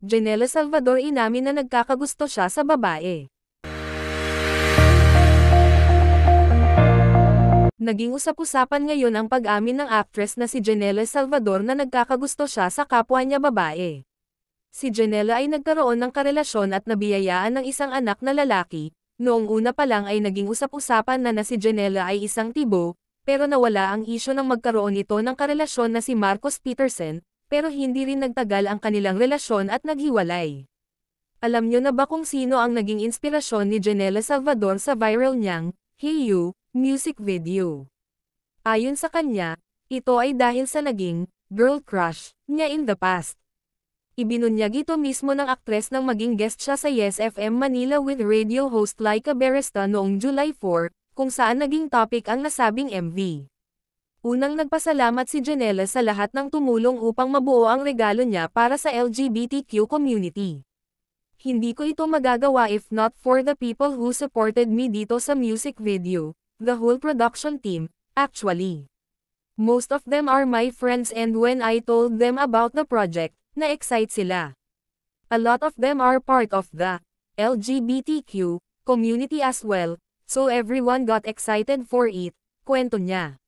Janelle Salvador inamin na nagkakagusto siya sa babae. Naging usap-usapan ngayon ang pag-amin ng actress na si Janelle Salvador na nagkakagusto siya sa kapwa niya babae. Si Janelle ay nagkaroon ng karelasyon at nabiyayaan ng isang anak na lalaki. Noong una pa lang ay naging usap-usapan na si Janelle ay isang tibo, pero nawala ang isyu ng magkaroon ito ng karelasyon na si Marcos Peterson, pero hindi rin nagtagal ang kanilang relasyon at naghiwalay. Alam nyo na ba kung sino ang naging inspirasyon ni Janelle Salvador sa viral niyang Hey You music video? Ayon sa kanya, ito ay dahil sa naging girl crush niya in the past. Ibinunyag ito mismo ng aktres nang maging guest siya sa Yes FM Manila with radio host Laika Beresta noong July 4, kung saan naging topic ang nasabing MV. Unang nagpasalamat si Janelle sa lahat ng tumulong upang mabuo ang regalo niya para sa LGBTQ community. Hindi ko ito magagawa if not for the people who supported me dito sa music video, the whole production team, actually. Most of them are my friends and when I told them about the project, na-excite sila. A lot of them are part of the LGBTQ community as well, so everyone got excited for it, kwento niya.